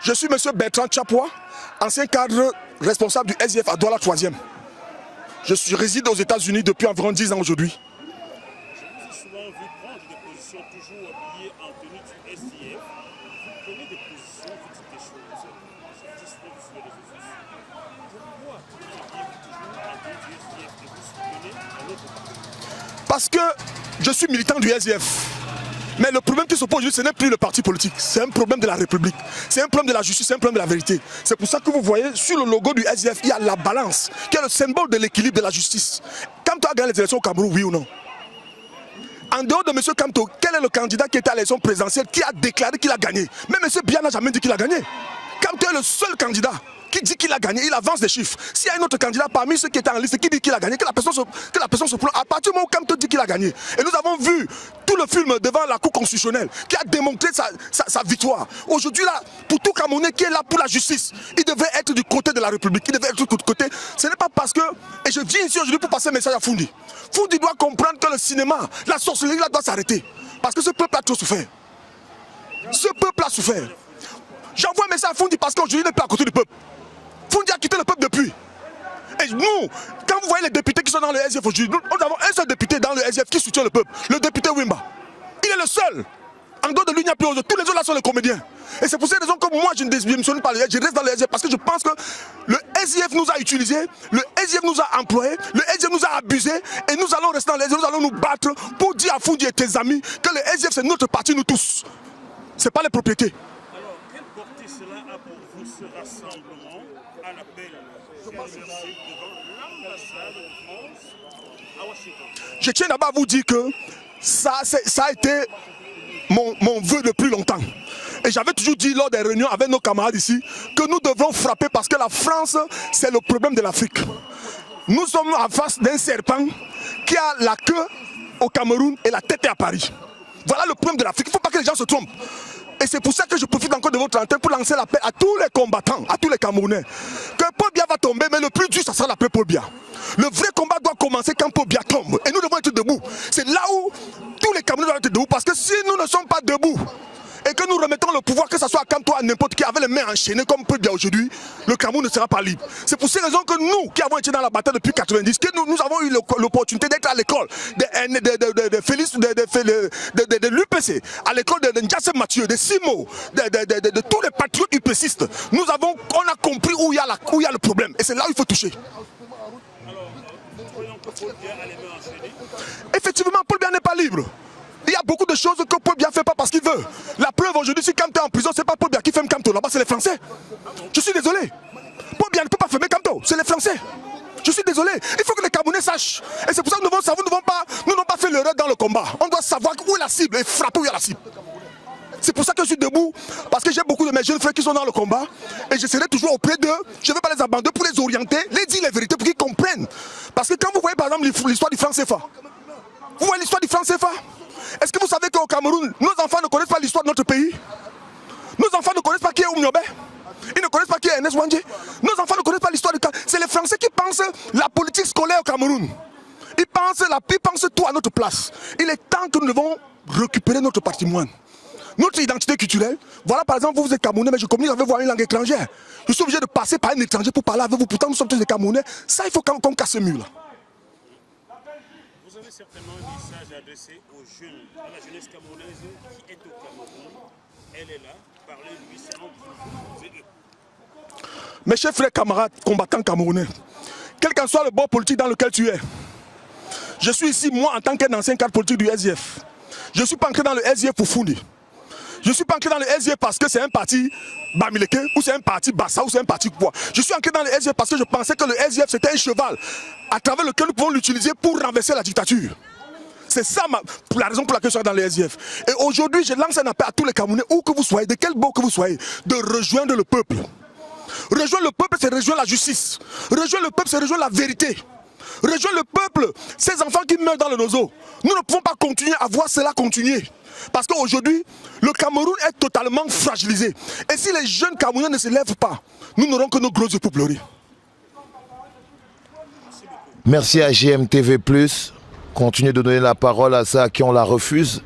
Je suis M. Bertrand Tchapoua, ancien cadre responsable du SDF à Douala 3e. Je réside aux États-Unis depuis environ 10 ans aujourd'hui. Je vous ai souvent vu prendre des positions toujours habillées en tenue du SDF. Vous prenez des positions, vous dites des choses. Je vous dis souvent que sur les réseaux sociaux. Pourquoi vous habillez toujours en tenue du SDF et vous soutenez un autre parti? Parce que je suis militant du SDF. Mais le problème qui se pose aujourd'hui, ce n'est plus le parti politique, c'est un problème de la République, c'est un problème de la justice, c'est un problème de la vérité. C'est pour ça que vous voyez sur le logo du SDF, il y a la balance, qui est le symbole de l'équilibre de la justice. Kamto a gagné les élections au Cameroun, oui ou non? En dehors de M. Kamto, quel est le candidat qui était à l'élection présidentielle qui a déclaré qu'il a gagné? Mais M. Biya n'a jamais dit qu'il a gagné. Kamto est le seul candidat qui dit qu'il a gagné, il avance des chiffres. S'il y a un autre candidat parmi ceux qui étaient en liste qui dit qu'il a gagné, que la personne se prend, à partir du moment où Kamto dit qu'il a gagné. Et nous avons vu tout le film devant la Cour constitutionnelle qui a démontré sa victoire. Aujourd'hui, là, pour tout Camerounais qui est là pour la justice, il devait être du côté de la République, il devait être du côté. Ce n'est pas parce que, et je viens ici aujourd'hui pour passer un message à Foundi. Foundi doit comprendre que le cinéma, la sorcellerie là doit s'arrêter. Parce que ce peuple a trop souffert. Ce peuple a souffert. J'envoie un message à Foundi parce qu'aujourd'hui il n'est pas à côté du peuple. Foundi a quitté le peuple depuis. Et nous, quand vous voyez les députés qui sont dans le SDF aujourd'hui, nous avons un seul député dans le SDF qui soutient le peuple, le député Wimba. Il est le seul. En dehors de lui, il n'y a plus d'autres. Tous les autres là sont les comédiens. Et c'est pour cette raison que moi, je ne démissionne pas le SDF, je reste dans le SDF parce que je pense que le SDF nous a utilisés, le SDF nous a employés, le SDF nous a abusés et nous allons rester dans le SDF, nous allons nous battre pour dire à Foundi et tes amis que le SDF c'est notre parti, nous tous. Ce n'est pas les propriétés. Alors, quelle portée cela a pour vous ce rassemblement à l'appel devant l'ambassade de France à Washington? Je tiens d'abord à vous dire que ça a été mon vœu depuis longtemps. Et j'avais toujours dit lors des réunions avec nos camarades ici que nous devrons frapper parce que la France, c'est le problème de l'Afrique. Nous sommes en face d'un serpent qui a la queue au Cameroun et la tête est à Paris. Voilà le problème de l'Afrique. Il ne faut pas que les gens se trompent. Et c'est pour ça que je profite encore de votre antenne pour lancer l'appel à tous les combattants, à tous les Camerounais. Que Paul Biya va tomber, mais le plus dur, ça sera l'appel Paul Biya. Le vrai combat doit commencer quand Paul Biya tombe. Et nous devons être debout. C'est là où tous les Camerounais doivent être debout. Parce que si nous ne sommes pas debout, et que nous remettons le pouvoir, que ce soit à Kamto, à n'importe qui, avec les mains enchaînées comme Paul Biya aujourd'hui, le Cameroun ne sera pas libre. C'est pour ces raisons que nous, qui avons été dans la bataille depuis 90, que nous avons eu l'opportunité d'être à l'école de Félix, de l'UPC, à l'école de Ndiasse Mathieu, de Simo, de tous les patriotes UPCistes. On a compris où il y a le problème. Et c'est là où il faut toucher. Alors, nous croyons que Paul Biya a les mains enchaînées. Effectivement, Paul Biya n'est pas libre. Il y a beaucoup de choses que Paul Biya ne fait pas parce qu'il veut. La preuve aujourd'hui, si Kamto est en prison, ce n'est pas Paul Biya qui ferme Kamto. Là-bas, c'est les Français. Je suis désolé. Paul Biya ne peut pas fermer Kamto. C'est les Français. Je suis désolé. Il faut que les Camerounais sachent. Et c'est pour ça que nous n'avons pas fait l'erreur dans le combat. On doit savoir où est la cible et frapper où il y a la cible. C'est pour ça que je suis debout. Parce que j'ai beaucoup de mes jeunes frères qui sont dans le combat. Et je serai toujours auprès d'eux. Je ne vais pas les abandonner pour les orienter, les dire les vérités pour qu'ils comprennent. Parce que quand vous voyez par exemple l'histoire du franc CFA, vous voyez l'histoire du franc CFA? Est-ce que vous savez qu'au Cameroun, nos enfants ne connaissent pas l'histoire de notre pays? Nos enfants ne connaissent pas qui est Oumniobé. Ils ne connaissent pas qui est Ernest Wandje. Nos enfants ne connaissent pas l'histoire du Cameroun. C'est les Français qui pensent la politique scolaire au Cameroun. Ils pensent tout à notre place. Il est temps que nous devons récupérer notre patrimoine. Notre identité culturelle. Voilà par exemple, vous êtes Camerounais, mais je communique avec vous en une langue étrangère. Je suis obligé de passer par un étranger pour parler avec vous. Pourtant, nous sommes tous des Camerounais. Ça, il faut qu'on casse ce mur là. Vous avez certainement un message adressé aux jeunes, à la jeunesse camerounaise qui est au Cameroun. Elle est là, parlez-lui, c'est entre vous et eux. Mes chers frères, camarades, combattants camerounais, quel qu'en soit le bord politique dans lequel tu es, je suis ici, moi, en tant qu'un ancien cadre politique du SDF. Je ne suis pas entré dans le SDF pour Foundi. Je ne suis pas entré dans le SDF parce que c'est un parti Bamileke, ou c'est un parti Bassa, ou c'est un parti quoi. Je suis entré dans le SDF parce que je pensais que le SDF c'était un cheval à travers lequel nous pouvons l'utiliser pour renverser la dictature. C'est ça la raison pour laquelle je suis dans le SDF. Et aujourd'hui, je lance un appel à tous les Camerounais, où que vous soyez, de quel bord que vous soyez, de rejoindre le peuple. Rejoindre le peuple, c'est rejoindre la justice. Rejoindre le peuple, c'est rejoindre la vérité. Rejoindre le peuple, ces enfants qui meurent dans le nozo. Nous ne pouvons pas continuer à voir cela continuer. Parce qu'aujourd'hui, le Cameroun est totalement fragilisé. Et si les jeunes Camerounais ne se lèvent pas, nous n'aurons que nos gros yeux pour pleurer. Merci à GMTV+. Continuez de donner la parole à ceux à qui on la refuse.